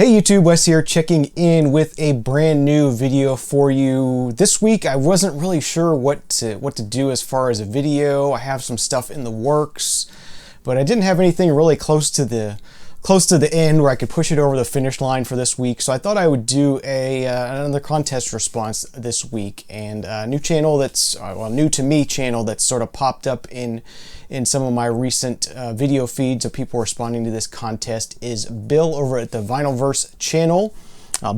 Hey YouTube, Wes here, checking in with a brand new video for you. This week I wasn't really sure what to do as far as a video. I have some stuff in the works, but I didn't have anything really close to the end where I could push it over the finish line for this week. So I thought I would do another contest response this week, and a new channel that's new to me channel that's sort of popped up in some of my recent video feeds of people responding to this contest is Bill over at the Vinylverse channel.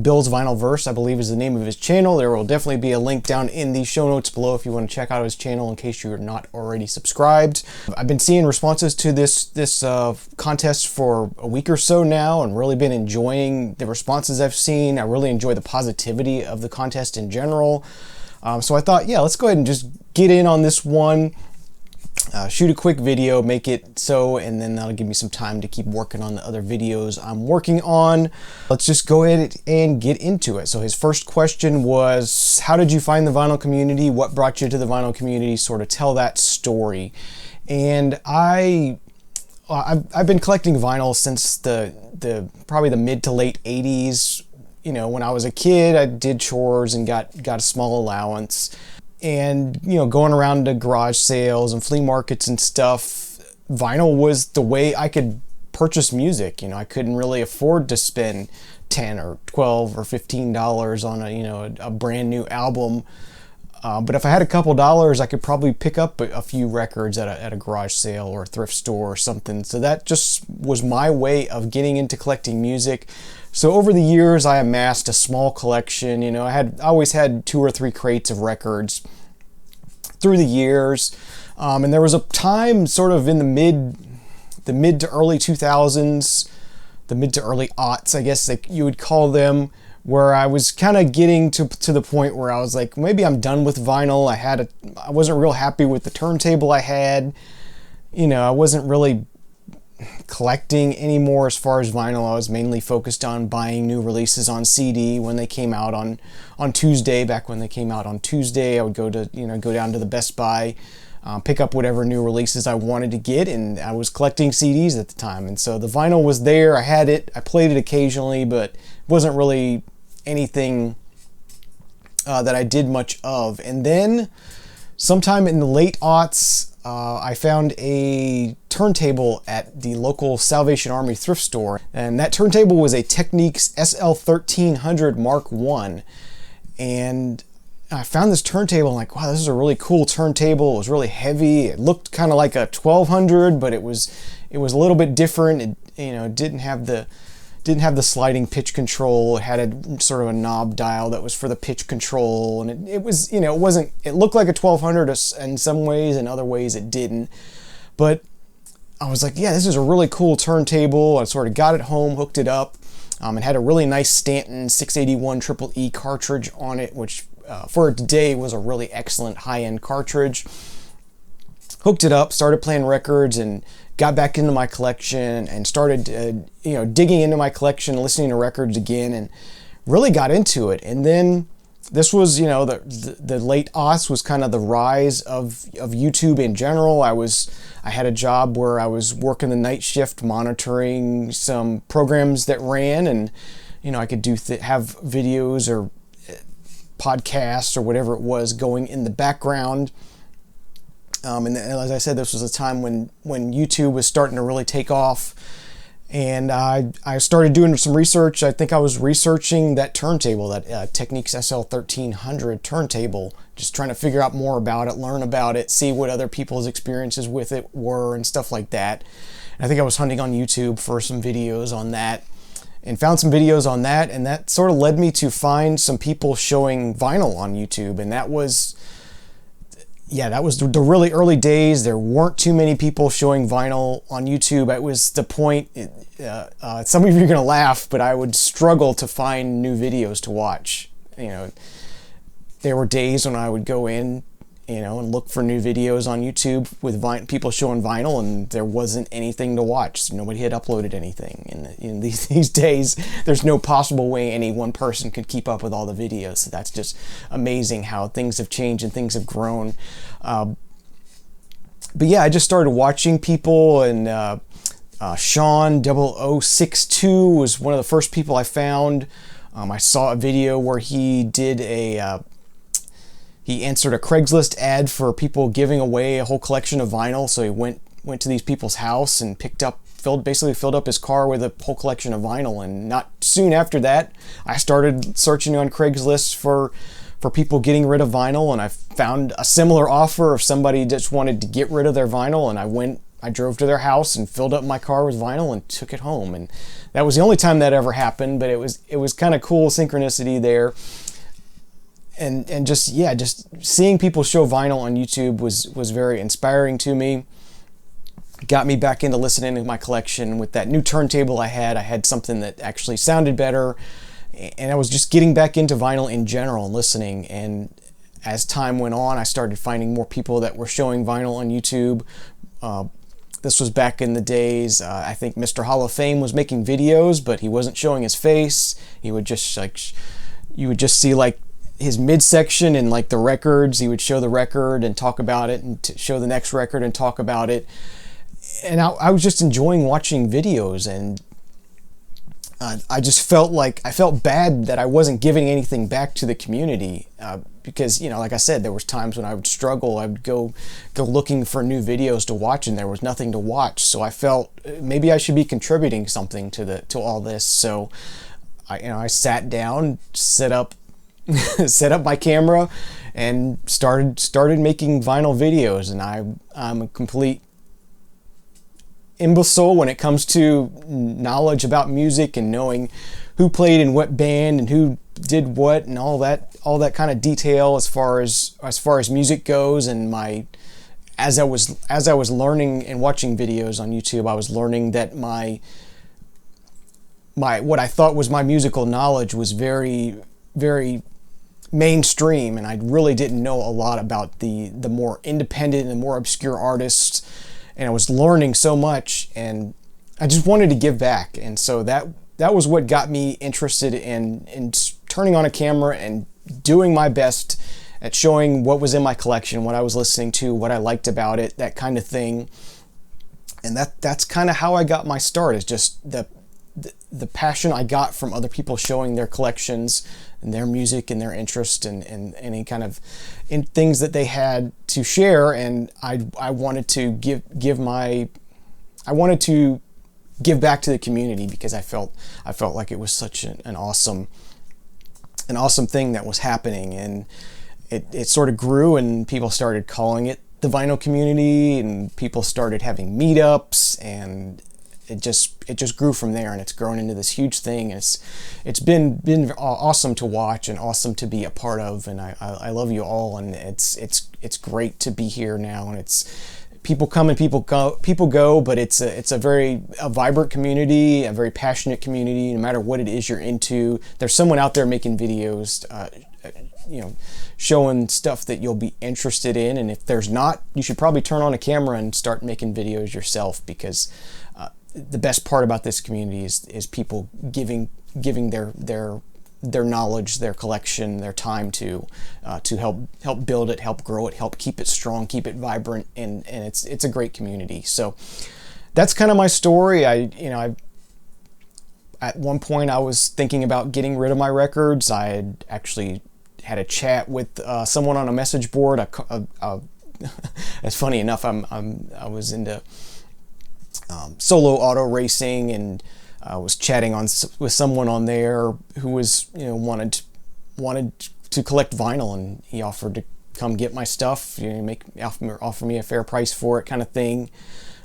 Bill's Vinylverse, I believe, is the name of his channel. There will definitely be a link down in the show notes below if you want to check out his channel in case you're not already subscribed. I've been seeing responses to this contest for a week or so now and really been enjoying the responses I've seen. I really enjoy the positivity of the contest in general. So I thought, yeah, let's go ahead and just get in on this one. Shoot a quick video, make it so, and then that'll give me some time to keep working on the other videos I'm working on. Let's just go ahead and get into it. So his first question was, how did you find the vinyl community? What brought you to the vinyl community? Sort of tell that story. And I've been collecting vinyl since probably the mid to late 80s. You know, when I was a kid, I did chores and got a small allowance. And, you know, going around to garage sales and flea markets and stuff, vinyl was the way I could purchase music. You know, I couldn't really afford to spend $10 or $12 or $15 on a brand new album. But if I had a couple dollars, I could probably pick up a few records at a garage sale or a thrift store or something. So that just was my way of getting into collecting music. So over the years, I amassed a small collection. You know, I always had 2 or 3 crates of records through the years. And there was a time sort of in the mid to early 2000s, the mid to early aughts, I guess you would call them, where I was kind of getting to the point where I was like, maybe I'm done with vinyl. I wasn't real happy with the turntable I had. You know, I wasn't really collecting anymore as far as vinyl. I was mainly focused on buying new releases on CD when they came out on Tuesday. Back when they came out on Tuesday, I would go down to the Best Buy, pick up whatever new releases I wanted to get, and I was collecting CDs at the time. And so the vinyl was there. I had it. I played it occasionally, but it wasn't really anything that I did much of. And then sometime in the late aughts, I found a turntable at the local Salvation Army thrift store, and that turntable was a Technics SL1300 Mark I. And I found this turntable and like, wow, this is a really cool turntable. It was really heavy. It looked kind of like a 1200, but it was a little bit different. It didn't have the sliding pitch control. It had a sort of a knob dial that was for the pitch control, and it looked like a 1200 in some ways, in other ways it didn't. But I was like, yeah, this is a really cool turntable. I sort of got it home, hooked it up. It had a really nice Stanton 681 Triple E cartridge on it, which for today was a really excellent high-end cartridge. Hooked it up, started playing records, and got back into my collection and started digging into my collection, listening to records again, and really got into it. And then this was, the late aughts was kind of the rise of YouTube in general. I had a job where I was working the night shift monitoring some programs that ran, and I could have videos or podcasts or whatever it was going in the background. And as I said, this was a time when YouTube was starting to really take off, and I started doing some research. I think I was researching that turntable, that Technics SL1300 turntable, just trying to figure out more about it, learn about it, see what other people's experiences with it were and stuff like that. And I think I was hunting on YouTube for some videos on that, and found some videos on that, and that sort of led me to find some people showing vinyl on YouTube, and that was the really early days. There weren't too many people showing vinyl on YouTube. It was the point, some of you are going to laugh, but I would struggle to find new videos to watch. There were days when I would go in, and look for new videos on YouTube with people showing vinyl, and there wasn't anything to watch. So nobody had uploaded anything. And in these days, there's no possible way any one person could keep up with all the videos. So that's just amazing how things have changed and things have grown. But yeah, I just started watching people, and Sean 0062 was one of the first people I found. I saw a video where he did he answered a Craigslist ad for people giving away a whole collection of vinyl. So he went to these people's house and basically filled up his car with a whole collection of vinyl. And not soon after that, I started searching on Craigslist for people getting rid of vinyl, and I found a similar offer of somebody just wanted to get rid of their vinyl, and I drove to their house and filled up my car with vinyl and took it home. And that was the only time that ever happened, but it was kind of cool synchronicity there. And just seeing people show vinyl on YouTube was very inspiring to me. Got me back into listening to my collection. With that new turntable I had something that actually sounded better, and I was just getting back into vinyl in general and listening. And as time went on, I started finding more people that were showing vinyl on YouTube. This was back in the days, I think Mr. Hall of Fame was making videos, but he wasn't showing his face. He would just you would just see like his midsection and like the records. He would show the record and talk about it, and show the next record and talk about it. And I was just enjoying watching videos, and I just felt bad that I wasn't giving anything back to the community, because, like I said, there was times when I would struggle. I would go looking for new videos to watch, and there was nothing to watch. So I felt maybe I should be contributing something to all this. So I sat down, set up my camera, and started making vinyl videos. And I'm a complete imbecile when it comes to knowledge about music and knowing who played in what band and who did what and all that kind of detail as far as music goes. And as I was learning and watching videos on YouTube, I was learning that my what I thought was my musical knowledge was very, very mainstream, and I really didn't know a lot about the more independent and more obscure artists. And I was learning so much, and I just wanted to give back. And so that was what got me interested in turning on a camera and doing my best at showing what was in my collection, what I was listening to, what I liked about it, that kind of thing. And that's kind of how I got my start, is just the passion I got from other people showing their collections and their music and their interest and any kind of in things that they had to share. And I wanted to give back to the community, because I felt like it was such an awesome thing that was happening. And it sort of grew, and people started calling it the vinyl community, and people started having meetups, and it just grew from there, and it's grown into this huge thing. And it's been awesome to watch and awesome to be a part of. And I love you all, and it's great to be here now. And it's people come and people go, but it's a very vibrant community, a very passionate community. No matter what it is you're into, there's someone out there making videos, showing stuff that you'll be interested in. And if there's not, you should probably turn on a camera and start making videos yourself, because the best part about this community is people giving their knowledge, their collection, their time to help build it, help grow it, help keep it strong, keep it vibrant, and it's a great community. So that's kind of my story. At one point I was thinking about getting rid of my records. I had actually had a chat with someone on a message board. It's funny enough, I was into solo auto racing, and I was chatting with someone on there who was wanted to collect vinyl, and he offered to come get my stuff, offer me a fair price for it, kind of thing.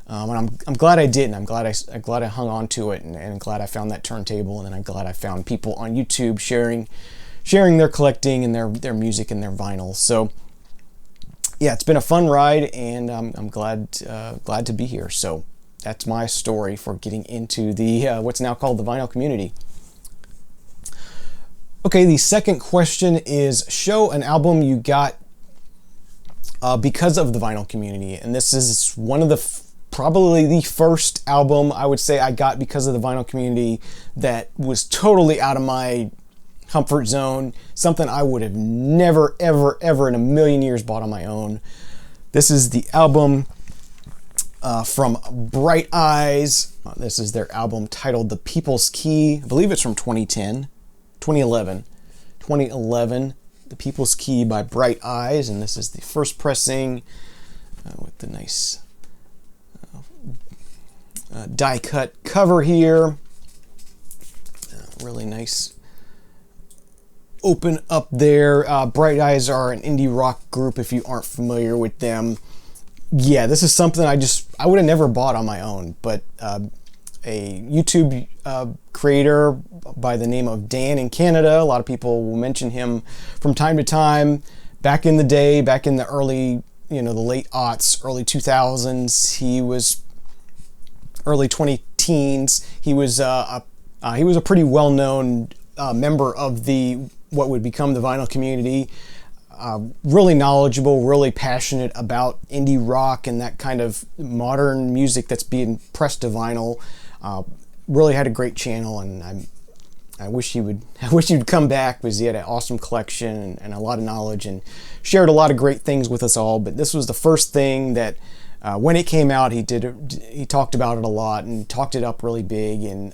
And I'm glad I didn't. I'm glad I hung on to it, and glad I found that turntable, and then I'm glad I found people on YouTube sharing their collecting and their music and their vinyl. So yeah, it's been a fun ride, and I'm glad to be here. So that's my story for getting into the what's now called the vinyl community. Okay, the second question is, show an album you got because of the vinyl community. And this is one of probably the first album I would say I got because of the vinyl community that was totally out of my comfort zone, something I would have never, ever, ever in a million years bought on my own. This is the album from Bright Eyes. This is their album titled The People's Key. I believe it's from 2011. The People's Key by Bright Eyes, and this is the first pressing with the nice die cut cover here. Really nice open up there. Bright Eyes are an indie rock group if you aren't familiar with them. Yeah, this is something I would have never bought on my own, but a YouTube creator by the name of Dan in Canada, a lot of people will mention him from time to time. Back in the day, back in the early, the late aughts, early 2000s, he was early 20 teens. He was a pretty well-known member of what would become the vinyl community. Really knowledgeable, really passionate about indie rock and that kind of modern music that's being pressed to vinyl. Really had a great channel, and I wish he would come back, because he had an awesome collection and a lot of knowledge and shared a lot of great things with us all. But this was the first thing that when it came out, he talked about it a lot and talked it up really big, and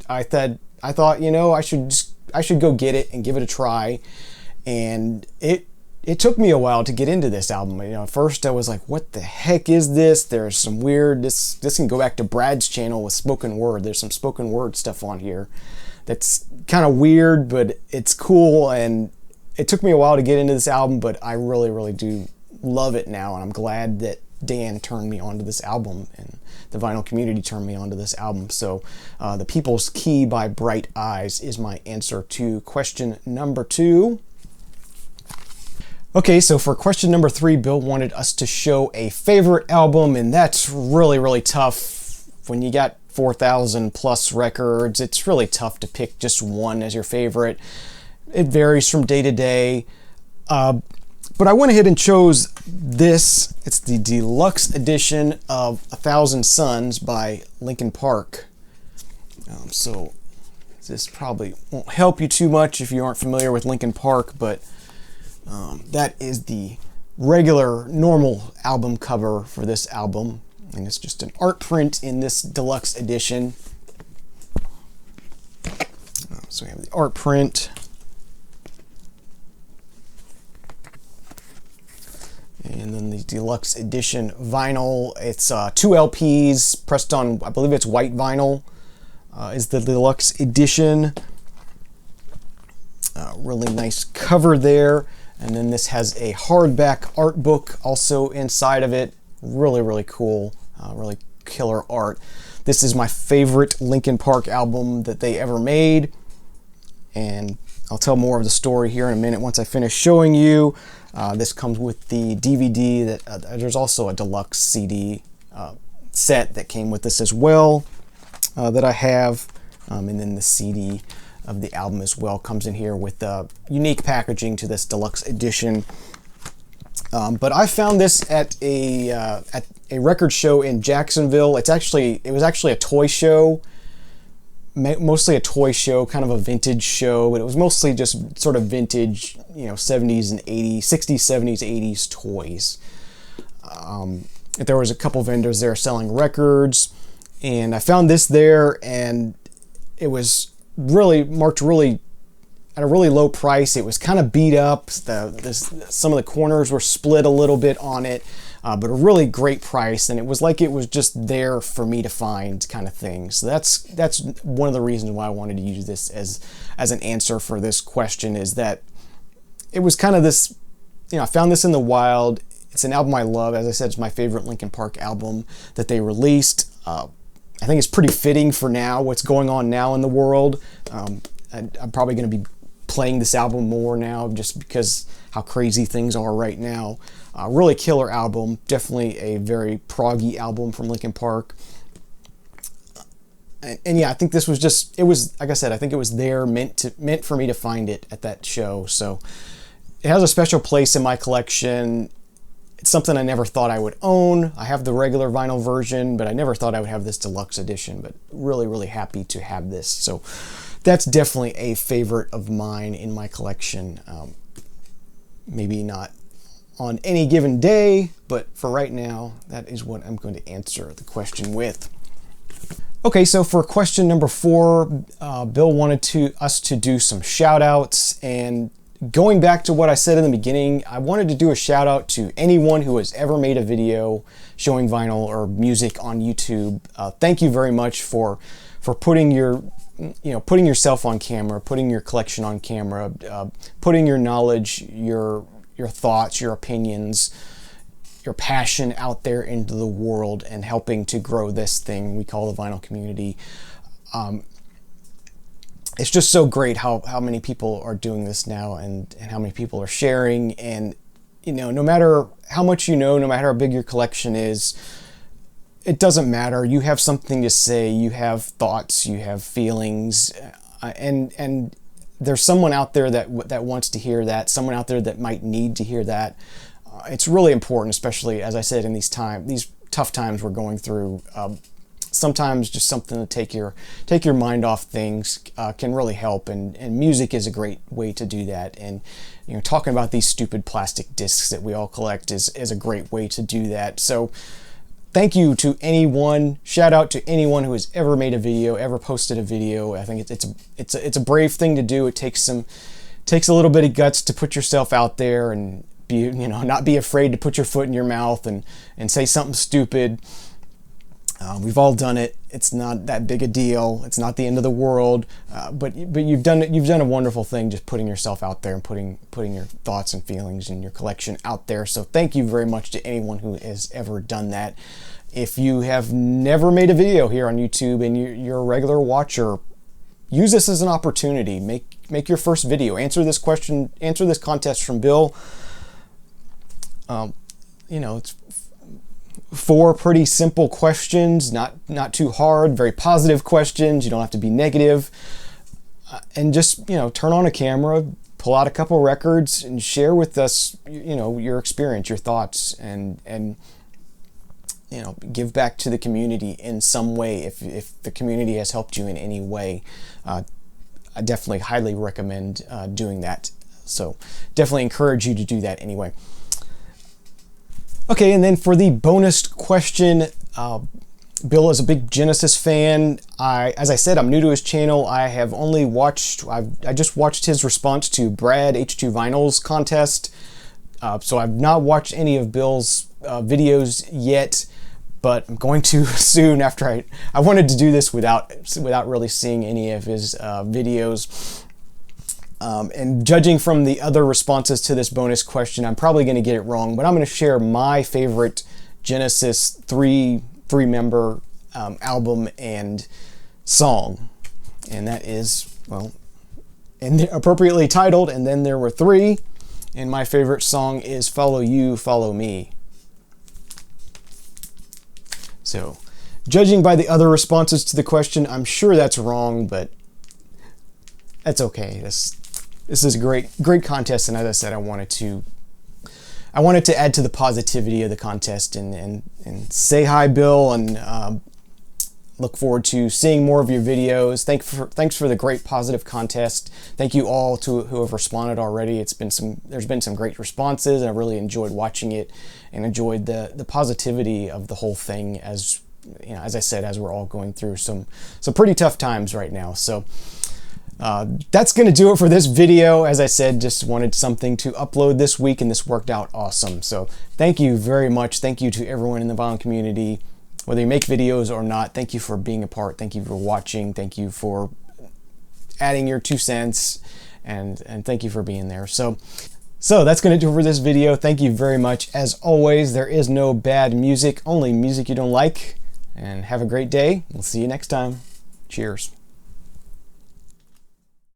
I thought I should go get it and give it a try. And it took me a while to get into this album. At first I was like, what the heck is this? There's some weird, this can go back to Brad's channel with spoken word. There's some spoken word stuff on here that's kind of weird, but it's cool. And it took me a while to get into this album, but I really, really do love it now. And I'm glad that Dan turned me onto this album and the vinyl community turned me onto this album. So The People's Key by Bright Eyes is my answer to question number 2. Okay, so for question number 3, Bill wanted us to show a favorite album, and that's really, really tough. When you got 4,000 plus records, it's really tough to pick just one as your favorite. It varies from day to day. But I went ahead and chose this. It's the deluxe edition of 1,000 Suns by Linkin Park. So this probably won't help you too much if you aren't familiar with Linkin Park, but that is the regular, normal album cover for this album, and it's just an art print in this deluxe edition. So we have the art print, and then the deluxe edition vinyl. It's 2 LPs pressed on, I believe it's white vinyl, is the deluxe edition. Really nice cover there. And then this has a hardback art book also inside of it. Really, really cool. Really killer art. This is my favorite Linkin Park album that they ever made. And I'll tell more of the story here in a minute once I finish showing you. This comes with the DVD. There's also a deluxe CD set that came with this as well that I have. And then the CD of the album as well comes in here with unique packaging to this deluxe edition. But I found this at a record show in Jacksonville. It was actually a toy show, mostly a toy show, kind of a vintage show, but it was mostly just sort of vintage, 70s and 80s, 60s, 70s, 80s toys. There was a couple vendors there selling records, and I found this there, and it was marked at a really low price. It was kind of beat up. Some of the corners were split a little bit on it, but a really great price. And it was like it was just there for me to find, kind of thing. So that's one of the reasons why I wanted to use this as an answer for this question, is that it was kind of this, I found this in the wild. It's an album I love. As I said, it's my favorite Linkin Park album that they released. I think it's pretty fitting for now, what's going on now in the world. I'm probably going to be playing this album more now just because how crazy things are right now. Really killer album. Definitely a very proggy album from Linkin Park. And yeah, I think this was just, it was, like I said, I think it was there meant for me to find it at that show. So it has a special place in my collection. It's something I never thought I would own. I have the regular vinyl version, but I never thought I would have this deluxe edition, but really, really happy to have this. So that's definitely a favorite of mine in my collection. Maybe not on any given day, but for right now, that is what I'm going to answer the question with. Okay, so for question number 4, Bill wanted us to do some shout outs, and going back to what I said in the beginning, I wanted to do a shout out to anyone who has ever made a video showing vinyl or music on YouTube. Thank you very much for putting putting yourself on camera, putting your collection on camera, putting your knowledge, your thoughts, your opinions, your passion out there into the world and helping to grow this thing we call the vinyl community. It's just so great how many people are doing this now and how many people are sharing. And, no matter how much no matter how big your collection is, it doesn't matter. You have something to say, you have thoughts, you have feelings, and there's someone out there that wants to hear that, someone out there that might need to hear that. It's really important, especially, as I said, in these tough times we're going through. Sometimes just something to take your mind off things can really help, and music is a great way to do that. And talking about these stupid plastic discs that we all collect is a great way to do that. So thank you to anyone. Shout out to anyone who has ever made a video, ever posted a video. I think it's a brave thing to do. It takes a little bit of guts to put yourself out there and not be afraid to put your foot in your mouth and say something stupid. We've all done it. It's not that big a deal. It's not the end of the world. But you've done it. You've done a wonderful thing, just putting yourself out there and putting your thoughts and feelings and your collection out there. So thank you very much to anyone who has ever done that. If you have never made a video here on YouTube and you're a regular watcher, use this as an opportunity. Make your first video. Answer this question. Answer this contest from Bill. It's 4 pretty simple questions, not too hard, very positive questions. You don't have to be negative. And just, turn on a camera, pull out a couple records and share with us, your experience, your thoughts, and give back to the community in some way. If the community has helped you in any way, I definitely highly recommend doing that. So definitely encourage you to do that anyway. Okay, and then for the bonus question, Bill is a big Genesis fan. As I said, I'm new to his channel. I just watched his response to Brad H2 Vinyl's contest. So I've not watched any of Bill's videos yet, but I'm going to soon. After I wanted to do this without really seeing any of his videos. And judging from the other responses to this bonus question, I'm probably going to get it wrong, but I'm going to share my favorite Genesis three-member album and song, and that is, appropriately titled, And Then There Were Three, and my favorite song is Follow You, Follow Me. So, judging by the other responses to the question, I'm sure that's wrong, but that's okay. This is a great contest, and as I said, I wanted to add to the positivity of the contest and say hi, Bill, and look forward to seeing more of your videos. Thanks for the great positive contest. Thank you all to who have responded already. There's been some great responses, and I really enjoyed watching it and enjoyed the positivity of the whole thing. As as I said, as we're all going through some pretty tough times right now. So. That's going to do it for this video. As I said, just wanted something to upload this week, and this worked out awesome. So thank you very much. Thank you to everyone in the vinyl community, whether you make videos or not. Thank you for being a part. Thank you for watching. Thank you for adding your 2 cents, and thank you for being there. So that's going to do it for this video. Thank you very much. As always, there is no bad music, only music you don't like. And have a great day. We'll see you next time. Cheers.